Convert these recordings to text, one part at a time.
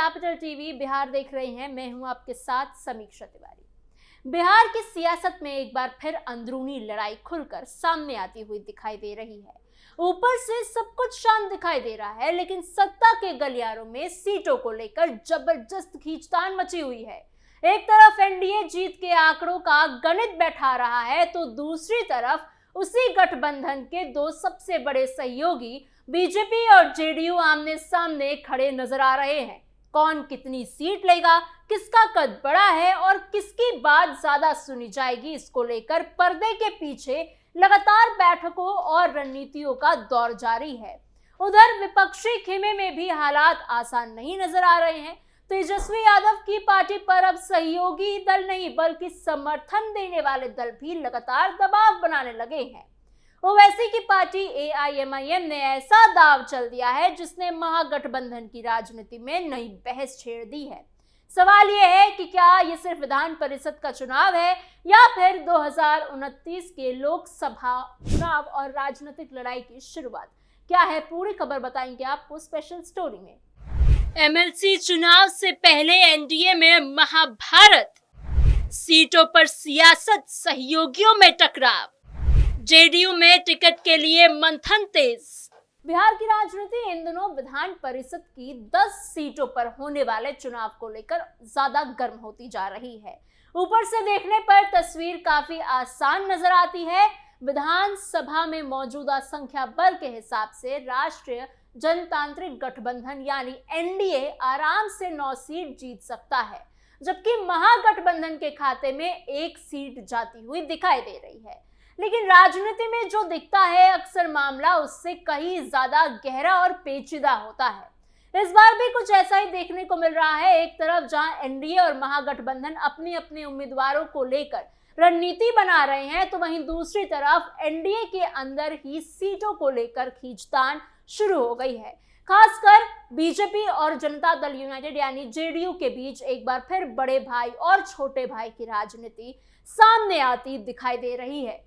Capital TV Bihar देख रहे हैं। मैं हूं आपके साथ समीक्षा तिवारी। बिहार की सियासत में एक बार फिर अंदरूनी लड़ाई खुलकर सामने आती हुई दिखाई दे रही है। ऊपर से सब कुछ शांत दिखाई दे रहा है, लेकिन सत्ता के गलियारों में सीटों को लेकर जबरदस्त खींचतान मची हुई है। एक तरफ एनडीए जीत के आंकड़ों का गणित बैठा रहा है, तो दूसरी तरफ उसी गठबंधन के दो सबसे बड़े सहयोगी बीजेपी और जेडीयू आमने सामने खड़े नजर आ रहे हैं। कौन कितनी सीट लेगा, किसका कद बड़ा है और किसकी बात ज्यादा सुनी जाएगी, इसको लेकर पर्दे के पीछे लगातार बैठकों और रणनीतियों का दौर जारी है। उधर विपक्षी खेमे में भी हालात आसान नहीं नजर आ रहे हैं। तेजस्वी यादव की पार्टी पर अब सहयोगी दल नहीं बल्कि समर्थन देने वाले दल भी लगातार दबाव बनाने लगे हैं। ओवैसी की पार्टी एआईएमआईएम ने ऐसा दांव चल दिया है जिसने महागठबंधन की राजनीति में नई बहस छेड़ दी है। सवाल यह है कि क्या ये सिर्फ विधान परिषद का चुनाव है या फिर 2029 के लोकसभा चुनाव और राजनीतिक लड़ाई की शुरुआत। क्या है पूरी खबर बताएंगे आपको स्पेशल स्टोरी में। एमएलसी चुनाव से पहले एनडीए में महाभारत, सीटों पर सियासत, सहयोगियों में टकराव, जेडीयू में टिकट के लिए मंथन तेज। बिहार की राजनीति इन दिनों विधान परिषद की 10 सीटों पर होने वाले चुनाव को लेकर ज्यादा गर्म होती जा रही है। ऊपर से देखने पर तस्वीर काफी आसान नजर आती है। विधानसभा में मौजूदा संख्या बल के हिसाब से राष्ट्रीय जनतांत्रिक गठबंधन यानी एनडीए आराम से 9 सीट जीत सकता है, जबकि महागठबंधन के खाते में 1 सीट जाती हुई दिखाई दे रही है। लेकिन राजनीति में जो दिखता है अक्सर मामला उससे कहीं ज्यादा गहरा और पेचीदा होता है। इस बार भी कुछ ऐसा ही देखने को मिल रहा है। एक तरफ जहां एनडीए और महागठबंधन अपने अपने उम्मीदवारों को लेकर रणनीति बना रहे हैं, तो वहीं दूसरी तरफ एनडीए के अंदर ही सीटों को लेकर खींचतान शुरू हो गई है। खासकर बीजेपी और जनता दल यूनाइटेड यानी जेडीयू के बीच एक बार फिर बड़े भाई और छोटे भाई की राजनीति सामने आती दिखाई दे रही है।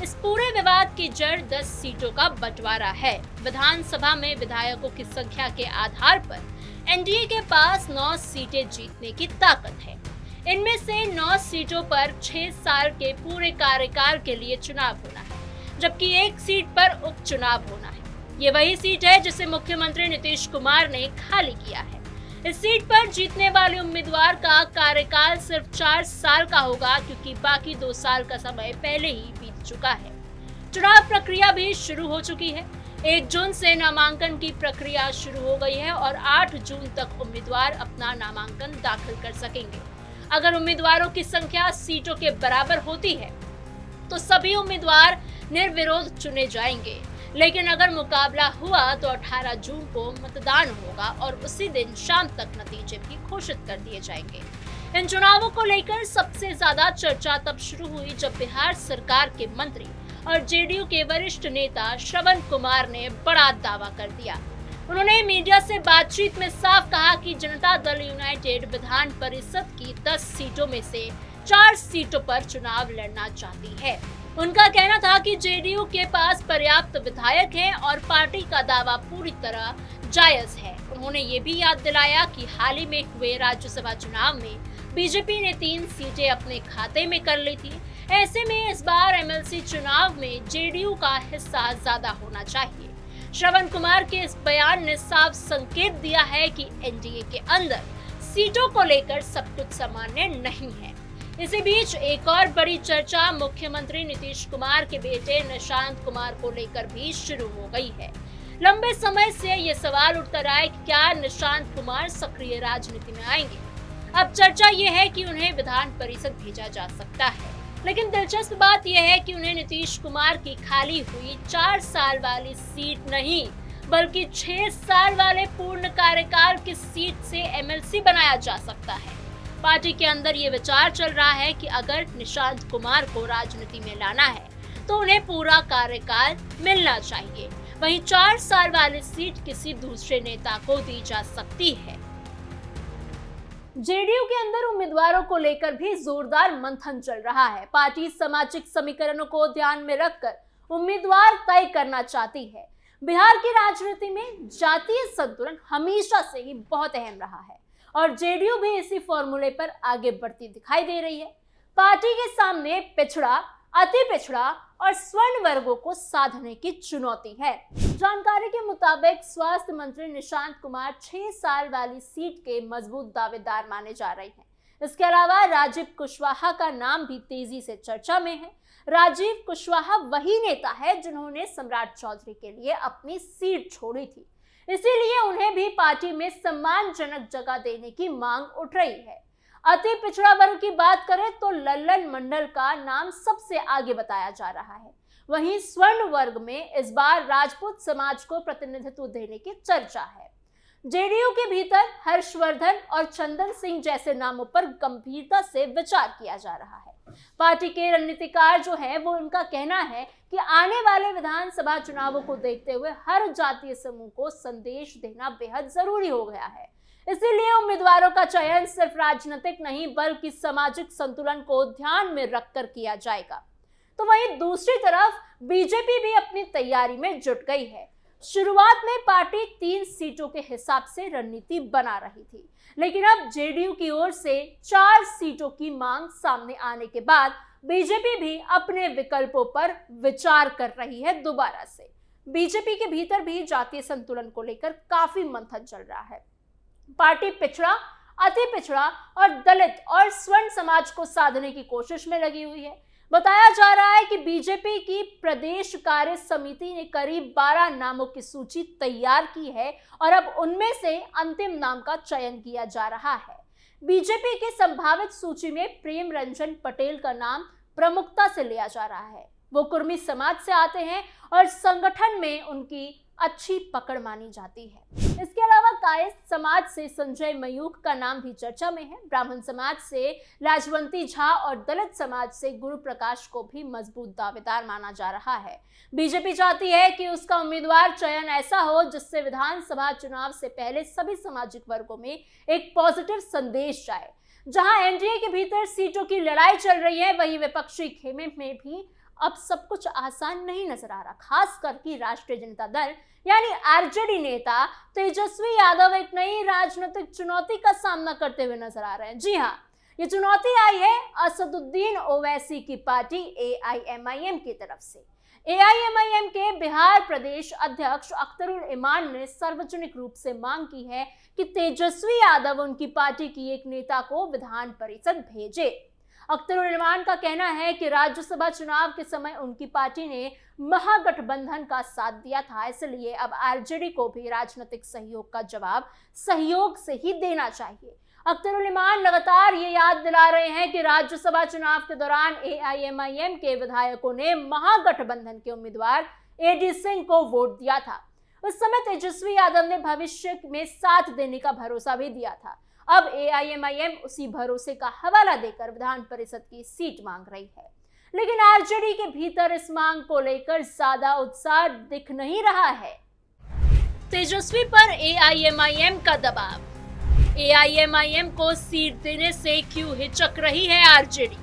इस पूरे विवाद की जड़ 10 सीटों का बंटवारा है। विधानसभा में विधायकों की संख्या के आधार पर एनडीए के पास 9 सीटें जीतने की ताकत है। इनमें से 9 सीटों पर 6 साल के पूरे कार्यकाल के लिए चुनाव होना है, जबकि 1 सीट पर उपचुनाव होना है। ये वही सीट है जिसे मुख्यमंत्री नीतीश कुमार ने खाली किया है। इस सीट पर जीतने वाले उम्मीदवार का कार्यकाल सिर्फ 4 साल का होगा, क्योंकि बाकी 2 साल का समय पहले ही बीत चुका है। चुनाव प्रक्रिया भी शुरू हो चुकी है। 1 जून से नामांकन की प्रक्रिया शुरू हो गई है और 8 जून तक उम्मीदवार अपना नामांकन दाखिल कर सकेंगे। अगर उम्मीदवारों की संख्या सीटों के बराबर होती है तो सभी उम्मीदवार निर्विरोध चुने जाएंगे। लेकिन अगर मुकाबला हुआ तो 18 जून को मतदान होगा और उसी दिन शाम तक नतीजे भी घोषित कर दिए जाएंगे। इन चुनावों को लेकर सबसे ज्यादा चर्चा तब शुरू हुई जब बिहार सरकार के मंत्री और जेडीयू के वरिष्ठ नेता श्रवण कुमार ने बड़ा दावा कर दिया। उन्होंने मीडिया से बातचीत में साफ कहा कि जनता दल यूनाइटेड विधान परिषद की 10 सीटों में से 4 सीटों पर चुनाव लड़ना चाहती है। उनका कहना था कि जेडीयू के पास पर्याप्त विधायक हैं और पार्टी का दावा पूरी तरह जायज है। उन्होंने ये भी याद दिलाया कि हाल ही में हुए राज्यसभा चुनाव में बीजेपी ने 3 सीटें अपने खाते में कर ली थी। ऐसे में इस बार एमएलसी चुनाव में जेडीयू का हिस्सा ज्यादा होना चाहिए। श्रवण कुमार के इस बयान ने साफ संकेत दिया है कि एनडीए के अंदर सीटों को लेकर सब कुछ सामान्य नहीं है। इसी बीच एक और बड़ी चर्चा मुख्यमंत्री नीतीश कुमार के बेटे निशांत कुमार को लेकर भी शुरू हो गई है। लंबे समय से ये सवाल उठता रहा है कि क्या निशांत कुमार सक्रिय राजनीति में आएंगे। अब चर्चा ये है कि उन्हें विधान परिषद भेजा जा सकता है, लेकिन दिलचस्प बात यह है कि उन्हें नीतीश कुमार की खाली हुई 4 साल वाली सीट नहीं बल्कि 6 साल वाले पूर्ण कार्यकाल की सीट से एमएलसी बनाया जा सकता है। पार्टी के अंदर ये विचार चल रहा है कि अगर निशांत कुमार को राजनीति में लाना है तो उन्हें पूरा कार्यकाल मिलना चाहिए। वहीं 4 साल वाली सीट किसी दूसरे नेता को दी जा सकती है। जेडीयू के अंदर उम्मीदवारों को लेकर भी जोरदार मंथन चल रहा है। पार्टी सामाजिक समीकरणों को ध्यान में रखकर उम्मीदवार तय करना चाहती है। बिहार की राजनीति में जातीय संतुलन हमेशा से ही बहुत अहम रहा है और जेडीयू भी इसी फॉर्मूले पर आगे बढ़ती दिखाई दे रही है। पार्टी के सामने पिछड़ा, अति पिछड़ा और स्वर्ण वर्गों को साधने की चुनौती है। जानकारी के मुताबिक स्वास्थ्य मंत्री निशांत कुमार 6 साल वाली सीट के मजबूत दावेदार माने जा रहे हैं। इसके अलावा राजीव कुशवाहा का नाम भी तेजी से चर्चा में है। राजीव कुशवाहा वही नेता है जिन्होंने सम्राट चौधरी के लिए अपनी सीट छोड़ी थी, इसीलिए उन्हें भी पार्टी में सम्मानजनक जगह देने की मांग उठ रही है। अति पिछड़ा वर्ग की बात करें तो लल्लन मंडल का नाम सबसे आगे बताया जा रहा है। वहीं स्वर्ण वर्ग में इस बार राजपूत समाज को प्रतिनिधित्व देने की चर्चा है। जेडीयू के भीतर हर्षवर्धन और चंदन सिंह जैसे नामों पर गंभीरता से विचार किया जा रहा है। पार्टी के रणनीतिकार जो है वो उनका कहना है कि आने वाले विधानसभा चुनावों को देखते हुए हर जातीय समूह को संदेश देना बेहद जरूरी हो गया है। इसीलिए उम्मीदवारों का चयन सिर्फ राजनीतिक नहीं बल्कि सामाजिक संतुलन को ध्यान में रखकर किया जाएगा। तो वहीं दूसरी तरफ बीजेपी भी अपनी तैयारी में जुट गई है। शुरुआत में पार्टी 3 सीटों के हिसाब से रणनीति बना रही थी, लेकिन अब जेडीयू की ओर से 4 सीटों की मांग सामने आने के बाद बीजेपी भी अपने विकल्पों पर विचार कर रही है दोबारा से। बीजेपी के भीतर भी जातीय संतुलन को लेकर काफी मंथन चल रहा है। पार्टी पिछड़ा, अति पिछड़ा और दलित और स्वर्ण समाज को साधने की कोशिश में लगी हुई है। बताया जा रहा है कि बीजेपी की प्रदेश कार्य समिति ने करीब 12 नामों की सूची तैयार की है और अब उनमें से अंतिम नाम का चयन किया जा रहा है। बीजेपी की संभावित सूची में प्रेम रंजन पटेल का नाम प्रमुखता से लिया जा रहा है। वो कुर्मी समाज से आते हैं और संगठन में उनकी अच्छी पकड़ मानी जाती है। इसके अलावा कायस्थ समाज से संजय मयूख का नाम भी चर्चा में है। ब्राह्मण समाज से लाजवंती झा और दलित समाज से गुरु प्रकाश को भी मजबूत दावेदार माना जा रहा है। बीजेपी चाहती है कि उसका उम्मीदवार चयन ऐसा हो जिससे विधानसभा चुनाव से पहले सभी सामाजिक वर्गों में एक पॉजिटिव संदेश जाए। जहां एनडीए के भीतर सीटों की लड़ाई चल रही है, वहीं विपक्षी खेमे में भी अब सब कुछ आसान नहीं नजर आ रहा। खासकर कि राष्ट्रीय जनता दल यानी आरजेडी नेता तेजस्वी यादव एक नई राजनीतिक चुनौती का सामना करते हुए नजर आ रहे हैं। जी हाँ, ये चुनौती आई है असदुद्दीन ओवैसी की पार्टी एआईएमआईएम की तरफ से। एआईएमआईएम के बिहार प्रदेश अध्यक्ष अख्तरुल इमान ने सार्वजनिक रूप से मांग की है कि तेजस्वी यादव उनकी पार्टी की एक नेता को विधान परिषद भेजे। अख्तरुल इमान का कहना है कि राज्यसभा चुनाव के समय उनकी पार्टी ने महागठबंधन का साथ दिया था, इसलिए अब आरजेडी को भी राजनीतिक सहयोग का जवाब सहयोग से ही देना चाहिए। अख्तरुल इमान लगातार ये याद दिला रहे हैं कि राज्यसभा चुनाव के दौरान एआईएमआईएम के विधायकों ने महागठबंधन के उम्मीदवार एडी सिंह को वोट दिया था। उस समय तेजस्वी यादव ने भविष्य में साथ देने का भरोसा भी दिया था। अब एआईएमआईएम उसी भरोसे का हवाला देकर विधान परिषद की सीट मांग रही है, लेकिन आरजेडी के भीतर इस मांग को लेकर ज्यादा उत्साह दिख नहीं रहा है। तेजस्वी पर एआईएमआईएम का दबाव। एआईएमआईएम को सीट देने से क्यों हिचक रही है आरजेडी?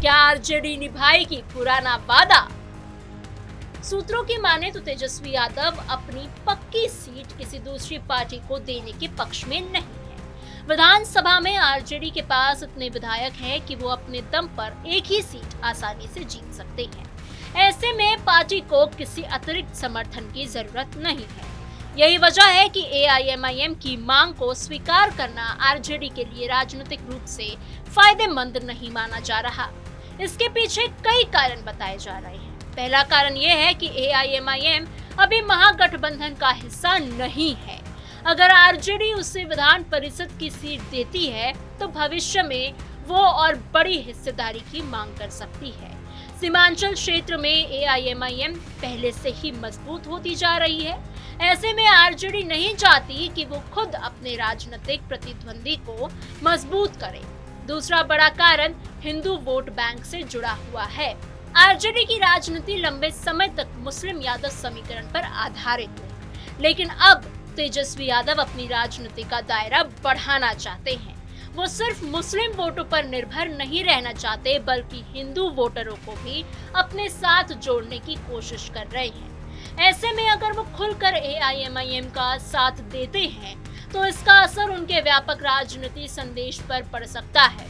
क्या आरजेडी निभाएगी पुराना वादा? सूत्रों की माने तो तेजस्वी यादव अपनी पक्की सीट किसी दूसरी पार्टी को देने के पक्ष में नहीं है। विधानसभा में आरजेडी के पास इतने विधायक हैं कि वो अपने दम पर एक ही सीट आसानी से जीत सकते हैं। ऐसे में पार्टी को किसी अतिरिक्त समर्थन की जरूरत नहीं है। यही वजह है कि एआईएमआईएम की मांग को स्वीकार करना आरजेडी के लिए राजनीतिक रूप से फायदेमंद नहीं माना जा रहा। इसके पीछे कई कारण बताए जा रहे हैं। पहला कारण यह है कि एआईएमआईएम अभी महागठबंधन का हिस्सा नहीं है। अगर आरजेडी उसे विधान परिषद की सीट देती है तो भविष्य में वो और बड़ी हिस्सेदारी की मांग कर सकती है। सीमांचल क्षेत्र में एआईएमआईएम पहले से ही मजबूत होती जा रही है। ऐसे में आरजेडी नहीं चाहती कि वो खुद अपने राजनीतिक प्रतिद्वंदी को मजबूत करे। दूसरा बड़ा कारण हिंदू वोट बैंक से जुड़ा हुआ है। आरजेडी की राजनीति लंबे समय तक मुस्लिम यादव समीकरण पर आधारित है, लेकिन अब तेजस्वी यादव अपनी राजनीति का दायरा बढ़ाना चाहते हैं। वो सिर्फ मुस्लिम वोटों पर निर्भर नहीं रहना चाहते, बल्कि हिंदू वोटरों को भी अपने साथ जोड़ने की कोशिश कर रहे हैं। ऐसे में अगर वो खुलकर एआईएमआईएम का साथ देते हैं तो इसका असर उनके व्यापक राजनीति संदेश पर पड़ सकता है।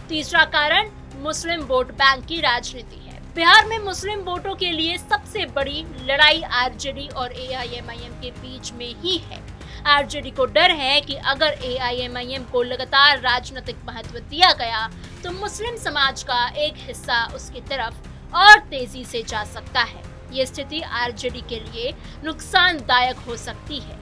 तीसरा कारण मुस्लिम वोट बैंक की राजनीति है। बिहार में मुस्लिम वोटों के लिए सबसे बड़ी लड़ाई आरजेडी और एआईएमआईएम के बीच में ही है। आरजेडी को डर है कि अगर एआईएमआईएम को लगातार राजनीतिक महत्व दिया गया तो मुस्लिम समाज का एक हिस्सा उसकी तरफ और तेजी से जा सकता है। ये स्थिति आरजेडी के लिए नुकसानदायक हो सकती है।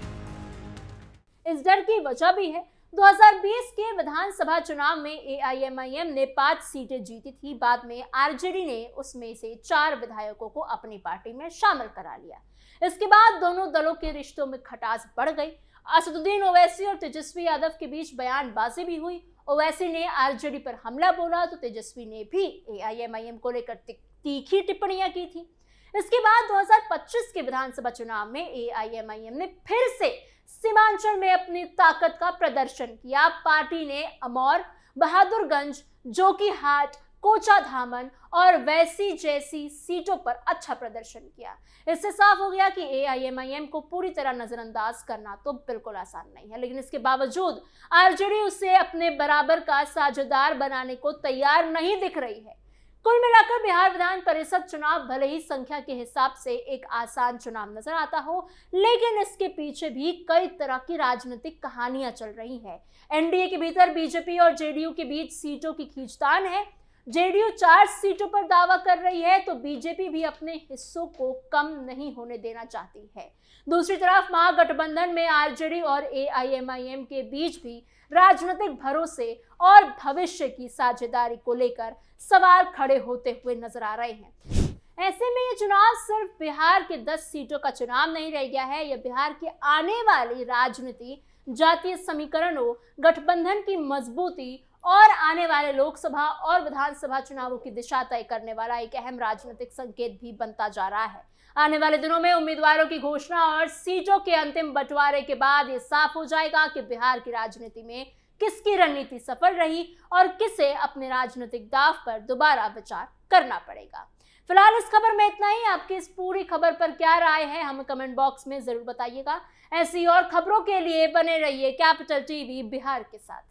इस डर की वजह भी है 2020 के विधानसभा चुनाव में एआईएमआईएम ने 5 सीटें जीती थी। बाद में आरजेडी ने उसमें से 4 विधायकों को अपनी पार्टी में शामिल करा लिया। इसके बाद दोनों दलों के रिश्तों में खटास बढ़ गई। असदुद्दीन ओवैसी और तेजस्वी यादव के बीच बयानबाजी भी हुई। ओवैसी ने आरजेडी पर हमला बोला तो तेजस्वी ने भी एआईएमआईएम को लेकर तीखी टिप्पणियां की थी। इसके बाद 2025 के विधानसभा चुनाव में एआईएमआईएम ने फिर से सीमांचल में अपनी ताकत का प्रदर्शन किया। पार्टी ने अमौर, बहादुरगंज, जोकीहाट, कोचा धामन और वैसी जैसी सीटों पर अच्छा प्रदर्शन किया। इससे साफ हो गया कि एआईएमआईएम को पूरी तरह नजरअंदाज करना तो बिल्कुल आसान नहीं है, लेकिन इसके बावजूद आरजेडी उसे अपने बराबर का साझेदार बनाने को तैयार नहीं दिख रही है। कुल मिलाकर बिहार विधान परिषद चुनाव भले ही संख्या के हिसाब से एक आसान चुनाव नजर आता हो, लेकिन इसके पीछे भी कई तरह की राजनीतिक कहानियां चल रही हैं। एनडीए के भीतर बीजेपी और जेडीयू के बीच सीटों की खींचतान है। जेडीयू 4 सीटों पर दावा कर रही है तो बीजेपी भी अपने हिस्सों को कम नहीं होने देना चाहती है। दूसरी तरफ महागठबंधन में आरजेडी और एआईएमआईएम के बीच भी राजनीतिक भरोसे और भविष्य की साझेदारी को लेकर सवाल खड़े होते हुए नजर आ रहे हैं। ऐसे में ये चुनाव सिर्फ बिहार के 10 सीटों का चुनाव नहीं रह गया है, यह बिहार की आने वाली राजनीति, जातीय समीकरणों, गठबंधन की मजबूती और आने वाले लोकसभा और विधानसभा चुनावों की दिशा तय करने वाला एक अहम राजनीतिक संकेत भी बनता जा रहा है। आने वाले दिनों में उम्मीदवारों की घोषणा और सीटों के अंतिम बंटवारे के बाद ये साफ हो जाएगा कि बिहार की राजनीति में किसकी रणनीति सफल रही और किसे अपने राजनीतिक दाव पर दोबारा विचार करना पड़ेगा। फिलहाल इस खबर में इतना ही। आपकी इस पूरी खबर पर क्या राय है हमें कमेंट बॉक्स में जरूर बताइएगा। ऐसी और खबरों के लिए बने रहिए कैपिटल टीवी बिहार के साथ।